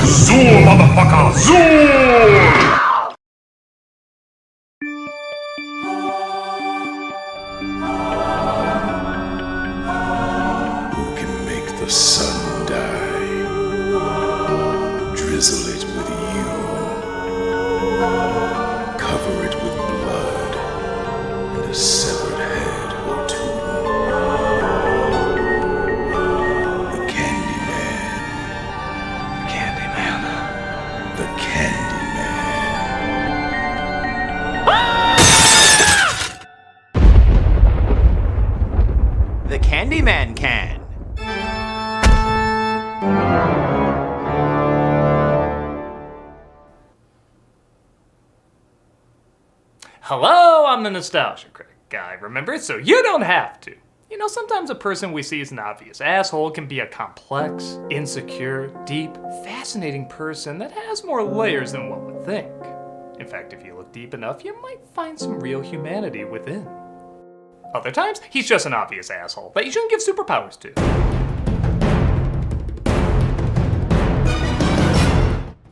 Zoom, motherfucker! Zoom! Who can make the sun die? Drizzle it with you. Cover it with blood and a severed head or two. The Candyman. The Candyman. The Candyman can. Hello, I'm the Nostalgia Critic guy, remember? So you don't have to. You know, sometimes a person we see as an obvious asshole can be a complex, insecure, deep, fascinating person that has more layers than one would think. In fact, if you look deep enough, you might find some real humanity within. Other times, he's just an obvious asshole that you shouldn't give superpowers to.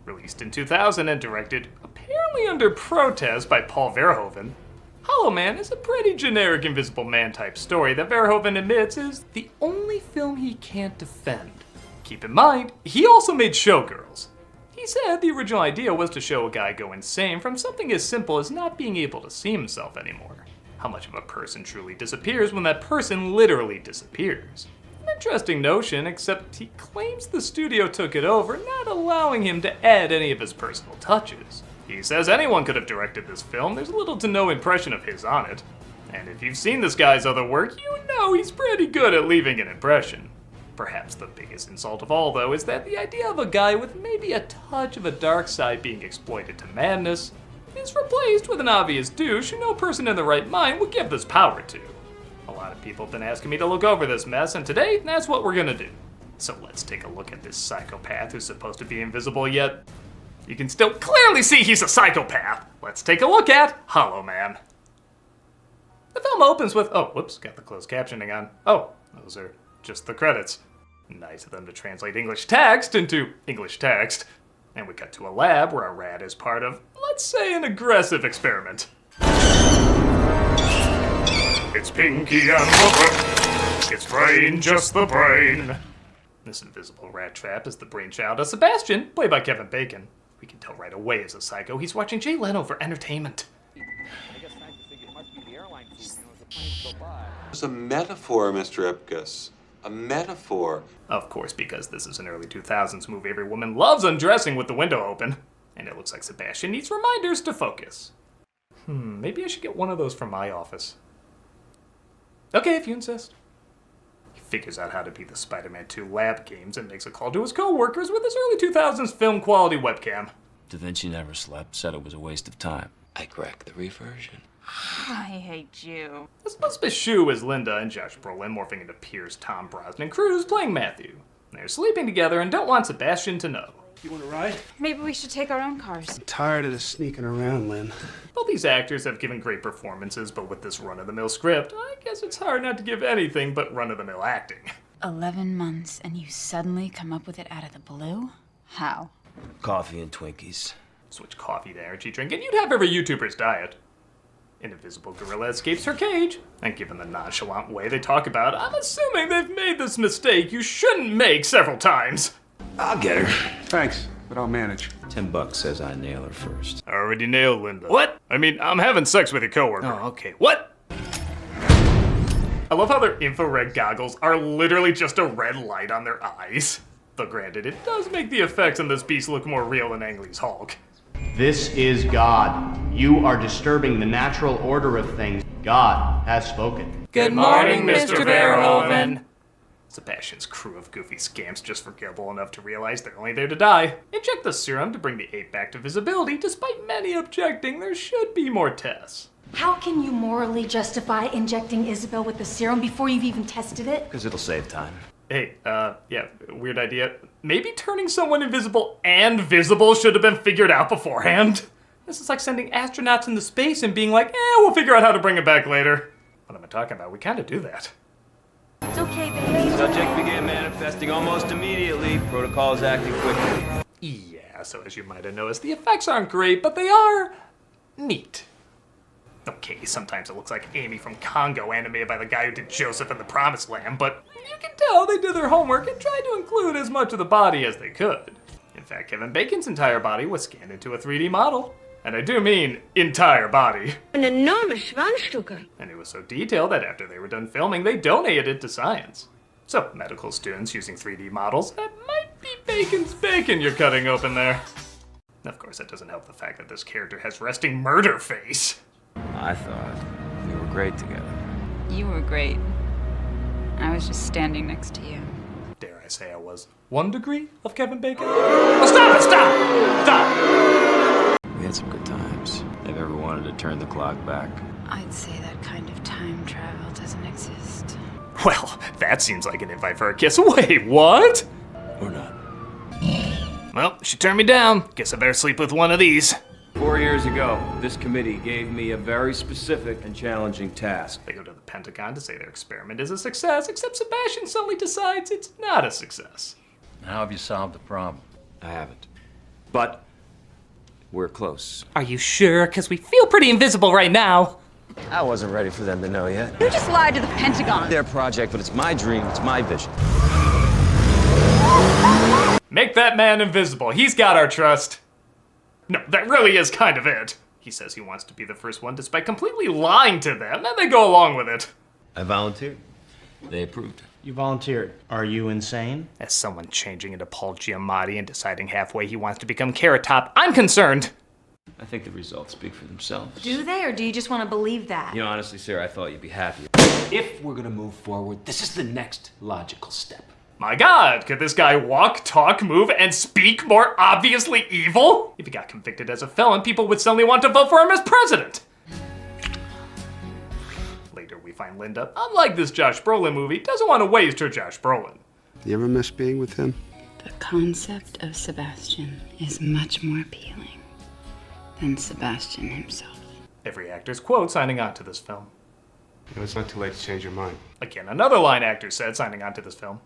Released in 2000 and directed, apparently under protest, by Paul Verhoeven, Hollow Man is a pretty generic Invisible Man type story that Verhoeven admits is the only film he can't defend. Keep in mind, he also made Showgirls. He said the original idea was to show a guy go insane from something as simple as not being able to see himself anymore. How much of a person truly disappears when that person literally disappears. An interesting notion, except he claims the studio took it over, not allowing him to add any of his personal touches. He says anyone could have directed this film, there's little to no impression of his on it. And if you've seen this guy's other work, you know he's pretty good at leaving an impression. Perhaps the biggest insult of all, though, is that the idea of a guy with maybe a touch of a dark side being exploited to madness is replaced with an obvious douche who no person in their right mind would give this power to. A lot of people have been asking me to look over this mess, and today, that's what we're gonna do. So let's take a look at this psychopath who's supposed to be invisible, yet you can still clearly see he's a psychopath. Let's take a look at Hollow Man. The film opens with, oh, whoops, got the closed captioning on. Oh, those are just the credits. Nice of them to translate English text into English text. And we cut to a lab where a rat is part of, let's say, an aggressive experiment. It's Pinky and the It's brain, just the brain. This invisible rat trap is the brainchild of Sebastian, played by Kevin Bacon. We can tell right away as a psycho he's watching Jay Leno for entertainment. It's a metaphor, Mr. Ipkiss. A metaphor. Of course, because this is an early 2000s movie, every woman loves undressing with the window open. And it looks like Sebastian needs reminders to focus. Maybe I should get one of those from my office. Okay, if you insist. He figures out how to beat the Spider-Man 2 lab games and makes a call to his co-workers with his early 2000s film quality webcam. Da Vinci never slept, said it was a waste of time. I cracked the reversion. I hate you. Elizabeth Shue is Linda and Josh Brolin morphing into Pierce, Tom Brosnan Cruz playing Matthew. They're sleeping together and don't want Sebastian to know. You want to ride? Maybe we should take our own cars. I'm tired of this sneaking around, Lynn. Both these actors have given great performances, but with this run-of-the-mill script, I guess it's hard not to give anything but run-of-the-mill acting. 11 months and you suddenly come up with it out of the blue? How? Coffee and Twinkies. Switch coffee to energy drink, and you'd have every YouTuber's diet. An invisible gorilla escapes her cage, and given the nonchalant way they talk about it, I'm assuming they've made this mistake you shouldn't make several times. I'll get her. Thanks, but I'll manage. $10 says I nail her first. I already nailed Linda. What? I mean, I'm having sex with your coworker. Oh, okay. What? I love how their infrared goggles are literally just a red light on their eyes. Though granted, it does make the effects on this beast look more real than Ang Lee's Hulk. This is God. You are disturbing the natural order of things. God has spoken. Good morning, Mr. Verhoeven. Sebastian's crew of goofy scamps just forgettable enough to realize they're only there to die. Inject the serum to bring the ape back to visibility, despite many objecting there should be more tests. How can you morally justify injecting Isabel with the serum before you've even tested it? Because it'll save time. Hey, yeah, weird idea. Maybe turning someone invisible and visible should have been figured out beforehand. This is like sending astronauts into space and being like, we'll figure out how to bring it back later. What am I talking about? We kind of do that. It's okay, baby. Subject began manifesting. Manifesting almost immediately. Protocols acting quickly. Yeah, so as you might have noticed, the effects aren't great, but they are neat. Okay, sometimes it looks like Amy from Congo animated by the guy who did Joseph and the Promised Land, but you can tell they did their homework and tried to include as much of the body as they could. In fact, Kevin Bacon's entire body was scanned into a 3D model. And I do mean entire body. An enormous Schwanzstücke. And it was so detailed that after they were done filming, they donated it to science. So, medical students using 3D models, that might be Bacon's bacon you're cutting open there. Of course, that doesn't help the fact that this character has resting murder face. I thought we were great together. You were great. I was just standing next to you. Dare I say I was 1 degree of Kevin Bacon? Oh, stop it! Stop! We had some good times. Have ever wanted to turn the clock back? I'd say that kind of time travel doesn't exist. Well, that seems like an invite for a kiss. Wait, what? Or not? Well, she turned me down. Guess I better sleep with one of these. 4 years ago, this committee gave me a very specific and challenging task. They go to the Pentagon to say their experiment is a success, except Sebastian suddenly decides it's not a success. How have you solved the problem? I haven't. But we're close. Are you sure? Because we feel pretty invisible right now. I wasn't ready for them to know yet. You just lied to the Pentagon. Their project, but it's my dream, it's my vision. Make that man invisible. He's got our trust. No, that really is kind of it. He says he wants to be the first one despite completely lying to them, and they go along with it. I volunteered. They approved. You volunteered. Are you insane? As someone changing into Paul Giamatti and deciding halfway he wants to become Carrot Top, I'm concerned. I think the results speak for themselves. Do they, or do you just want to believe that? You know, honestly, Sarah, I thought you'd be happier. If we're gonna move forward, this is the next logical step. My God, could this guy walk, talk, move, and speak more obviously evil? If he got convicted as a felon, people would suddenly want to vote for him as president. Later, we find Linda, unlike this Josh Brolin movie, doesn't want to waste her Josh Brolin. You ever miss being with him? The concept of Sebastian is much more appealing than Sebastian himself. Every actor's quote signing on to this film. It's not too late to change your mind. Again, another line actor said signing on to this film.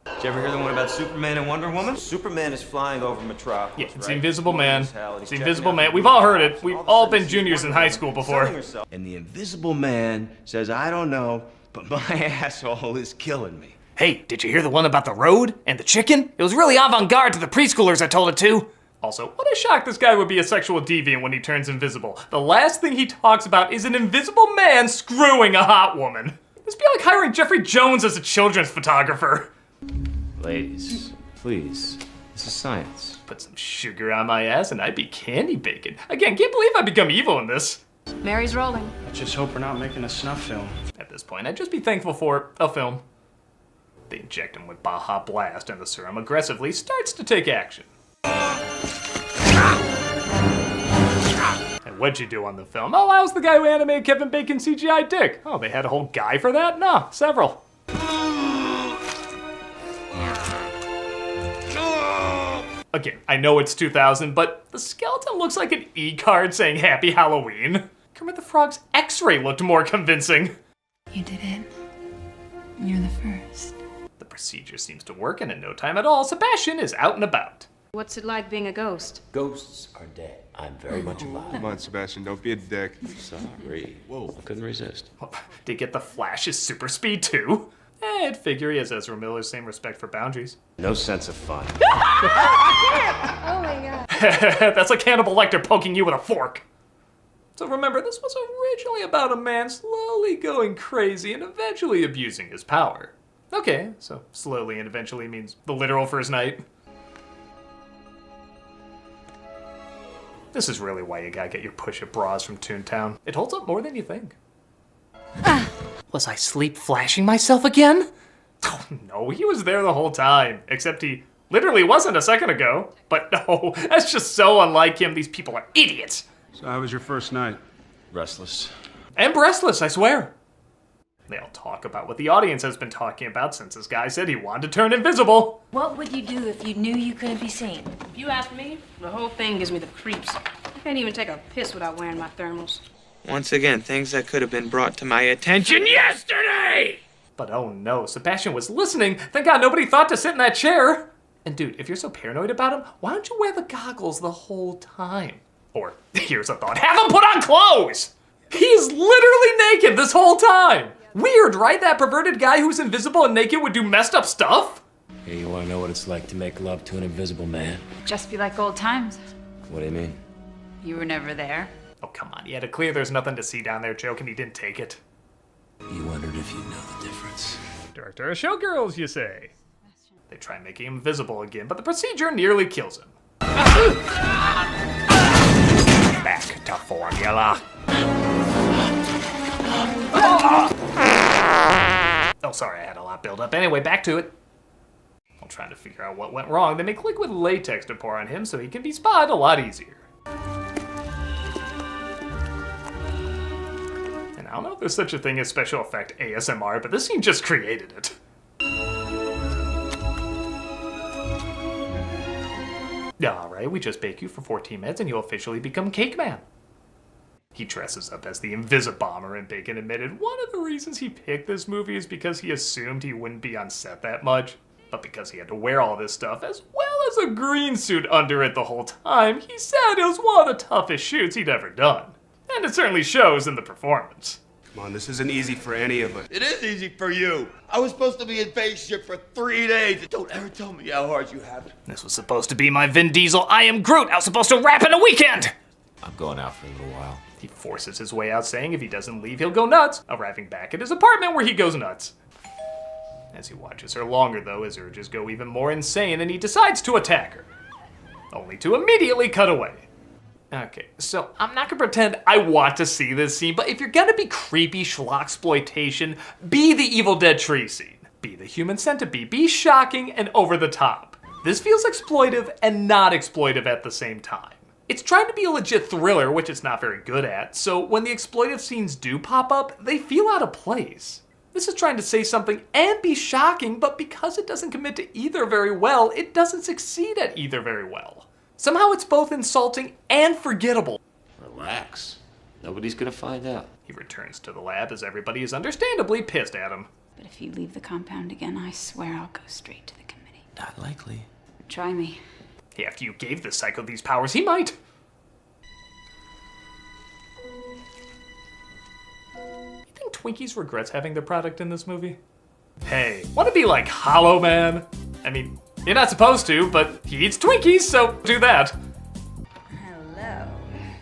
Did you ever hear the one about Superman and Wonder Woman? Superman is flying over Metropolis. Yeah, it's the Invisible Man. It's the Invisible Man. We've all heard it. We've all been juniors in high school before. And the Invisible Man says, I don't know, but my asshole is killing me. Hey, did you hear the one about the road and the chicken? It was really avant-garde to the preschoolers I told it to. Also, what a shock this guy would be a sexual deviant when he turns invisible. The last thing he talks about is an invisible man screwing a hot woman. This would be like hiring Jeffrey Jones as a children's photographer. Ladies, please, this is science. Put some sugar on my ass and I'd be candy bacon. Again, can't believe I've become evil in this. Mary's rolling. I just hope we're not making a snuff film. At this point, I'd just be thankful for a film. They inject him with Baja Blast and the serum aggressively starts to take action. And what'd you do on the film? Oh, I was the guy who animated Kevin Bacon's CGI dick. Oh, they had a whole guy for that? No, several. Again, I know it's 2000, but the skeleton looks like an E-card saying Happy Halloween. Kermit the Frog's X-ray looked more convincing. You did it. You're the first. The procedure seems to work, and in no time at all, Sebastian is out and about. What's it like being a ghost? Ghosts are dead. I'm very much alive. Come on, Sebastian, don't be a dick. Sorry. Whoa, I couldn't resist. Did you get the Flash's super speed too? I'd figure he has Ezra Miller's same respect for boundaries. No sense of fun. Oh my God. That's like Hannibal Lecter poking you with a fork. So remember, this was originally about a man slowly going crazy and eventually abusing his power. Okay, so slowly and eventually means the literal first night. This is really why you gotta get your push-up bras from Toontown. It holds up more than you think. Was I sleep flashing myself again? Oh no, he was there the whole time. Except he literally wasn't a second ago. But no, that's just so unlike him. These people are idiots. So how was your first night? Restless. And breastless, I swear. They all talk about what the audience has been talking about since this guy said he wanted to turn invisible. What would you do if you knew you couldn't be seen? If you ask me, the whole thing gives me the creeps. I can't even take a piss without wearing my thermals. Once again, things that could have been brought to my attention yesterday! But oh no, Sebastian was listening. Thank God nobody thought to sit in that chair. And dude, if you're so paranoid about him, why don't you wear the goggles the whole time? Or, here's a thought, have him put on clothes! He's literally naked this whole time! Weird, right? That perverted guy who's invisible and naked would do messed up stuff? Hey, you wanna know what it's like to make love to an invisible man? Just be like old times. What do you mean? You were never there. Oh, come on, he had a clear there's nothing to see down there joke and he didn't take it. You wondered if you'd know the difference. Director of Showgirls, you say? They try making him visible again, but the procedure nearly kills him. Back to formula. Oh, sorry, I had a lot built up. Anyway, back to it. While trying to figure out what went wrong, they make liquid latex to pour on him so he can be spotted a lot easier. And I don't know if there's such a thing as special effect ASMR, but this scene just created it. Alright, we just bake you for 14 minutes and you'll officially become Cake Man. He dresses up as the Invisibomber, and Bacon admitted one of the reasons he picked this movie is because he assumed he wouldn't be on set that much. But because he had to wear all this stuff, as well as a green suit under it the whole time, he said it was one of the toughest shoots he'd ever done. And it certainly shows in the performance. Come on, this isn't easy for any of us. It is easy for you. I was supposed to be in base ship for 3 days. Don't ever tell me how hard you have it. This was supposed to be my Vin Diesel I Am Groot. I was supposed to rap in a weekend. I'm going out for a little while. He forces his way out, saying if he doesn't leave, he'll go nuts, arriving back at his apartment where he goes nuts. As he watches her longer, though, his urges go even more insane, and he decides to attack her, only to immediately cut away. Okay, so I'm not gonna pretend I want to see this scene, but if you're gonna be creepy schlocksploitation, be the Evil Dead tree scene. Be the human centipede. Be shocking and over the top. This feels exploitive and not exploitive at the same time. It's trying to be a legit thriller, which it's not very good at, so when the exploitive scenes do pop up, they feel out of place. This is trying to say something and be shocking, but because it doesn't commit to either very well, it doesn't succeed at either very well. Somehow it's both insulting and forgettable. Relax. Nobody's gonna find out. He returns to the lab as everybody is understandably pissed at him. But if you leave the compound again, I swear I'll go straight to the committee. Not likely. Try me. Hey, after you gave this psycho these powers, he might. You think Twinkies regrets having their product in this movie? Hey, want to be like Hollow Man? I mean, you're not supposed to, but he eats Twinkies, so do that. Hello.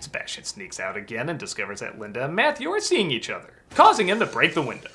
Sebastian sneaks out again and discovers that Linda and Matthew are seeing each other, causing him to break the window.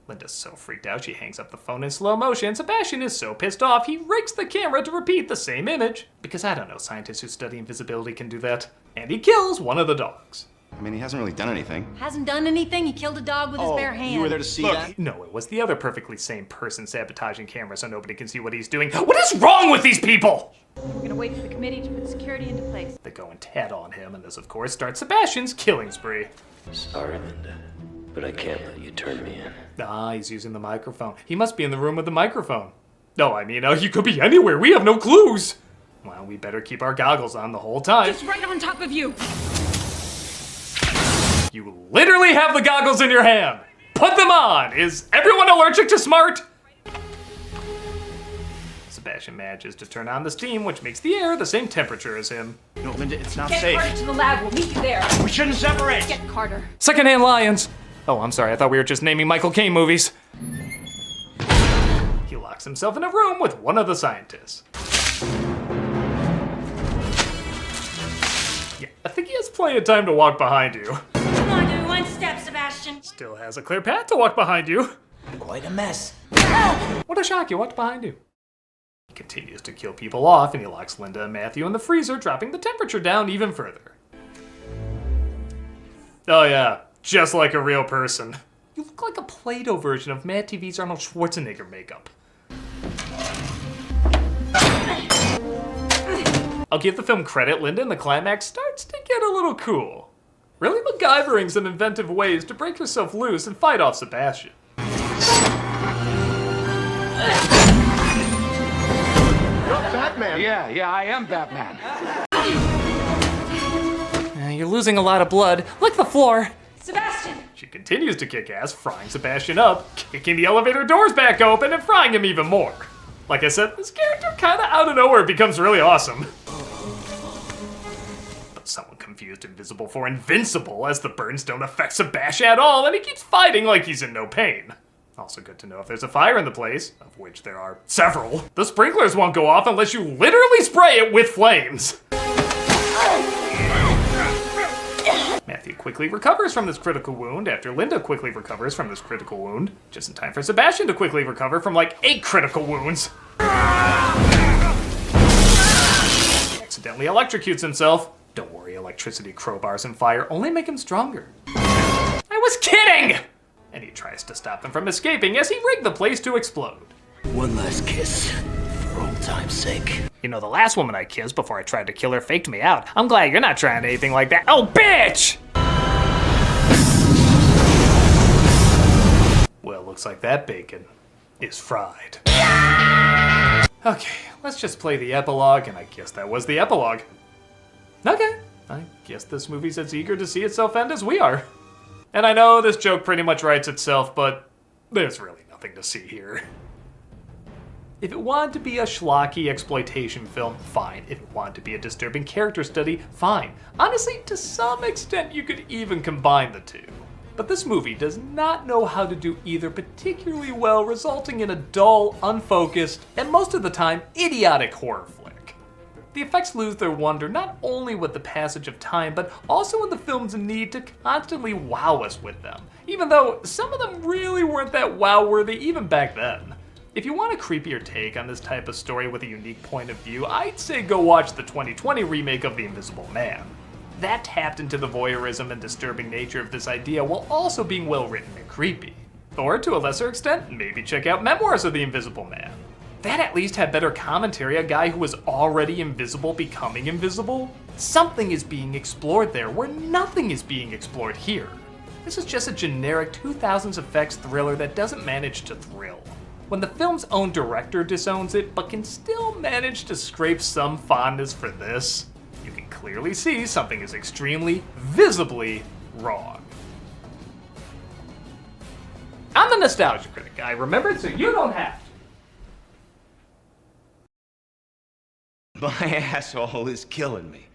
Linda's so freaked out she hangs up the phone in slow motion. Sebastian is so pissed off he rigs the camera to repeat the same image. Because I don't know, scientists who study invisibility can do that. And he kills one of the dogs. I mean, he hasn't really done anything. Hasn't done anything. He killed a dog with his bare hand. You were there to see that? No, it was the other perfectly sane person sabotaging camera so nobody can see what he's doing. What is wrong with these people? We're gonna wait for the committee to put security into place. They go and tat on him, and this, of course, starts Sebastian's killing spree. Sorry, Linda, but I can't let you turn me in. Ah, he's using the microphone. He must be in the room with the microphone. No, I mean, he could be anywhere. We have no clues. Well, we better keep our goggles on the whole time. It's right on top of you. You literally have the goggles in your hand. Put them on. Is everyone allergic to smart? Sebastian manages to turn on the steam, which makes the air the same temperature as him. No, Linda, it's not Get safe. Carter to the lab. We'll meet you there. We shouldn't separate. Get Carter. Secondhand Lions. Oh, I'm sorry. I thought we were just naming Michael Caine movies. He locks himself in a room with one of the scientists. Yeah, I think he has plenty of time to walk behind you. Come on, do one step, Sebastian. Still has a clear path to walk behind you. Quite a mess. What a shock, he walked behind you. He continues to kill people off, and he locks Linda and Matthew in the freezer, dropping the temperature down even further. Oh yeah, just like a real person. You look like a Play-Doh version of Mad TV's Arnold Schwarzenegger makeup. I'll give the film credit, Linda in the climax starts to get a little cool. Really MacGyvering some inventive ways to break herself loose and fight off Sebastian. Batman. Yeah, I am Batman. You're losing a lot of blood. Lick the floor. Sebastian. She continues to kick ass, frying Sebastian up, kicking the elevator doors back open, and frying him even more. Like I said, this character kinda out of nowhere becomes really awesome. But someone confused Invisible for Invincible, as the burns don't affect Sebastian at all, and he keeps fighting like he's in no pain. Also good to know if there's a fire in the place, of which there are several, the sprinklers won't go off unless you literally spray it with flames. Matthew quickly recovers from this critical wound after Linda quickly recovers from this critical wound, just in time for Sebastian to quickly recover from like 8 critical wounds. He accidentally electrocutes himself. Don't worry, electricity, crowbars, and fire only make him stronger. I was kidding! And he tries to stop them from escaping as he rigged the place to explode. One last kiss, for old time's sake. You know, the last woman I kissed before I tried to kill her faked me out. I'm glad you're not trying anything like that. Oh, bitch! Well, looks like that bacon is fried. Okay, let's just play the epilogue, and I guess that was the epilogue. Okay, I guess this movie's as eager to see itself end as we are. And I know this joke pretty much writes itself, but there's really nothing to see here. If it wanted to be a schlocky exploitation film, fine. If it wanted to be a disturbing character study, fine. Honestly, to some extent, you could even combine the two. But this movie does not know how to do either particularly well, resulting in a dull, unfocused, and most of the time, idiotic horror flick. The effects lose their wonder not only with the passage of time, but also in the film's need to constantly wow us with them, even though some of them really weren't that wow-worthy even back then. If you want a creepier take on this type of story with a unique point of view, I'd say go watch the 2020 remake of The Invisible Man. That tapped into the voyeurism and disturbing nature of this idea while also being well written and creepy. Or to a lesser extent, maybe check out Memoirs of the Invisible Man. That at least had better commentary, a guy who was already invisible becoming invisible. Something is being explored there where nothing is being explored here. This is just a generic 2000s effects thriller that doesn't manage to thrill. When the film's own director disowns it, but can still manage to scrape some fondness for this, you can clearly see something is extremely, visibly wrong. I'm the Nostalgia Critic. I remembered, so you don't have to. My asshole is killing me.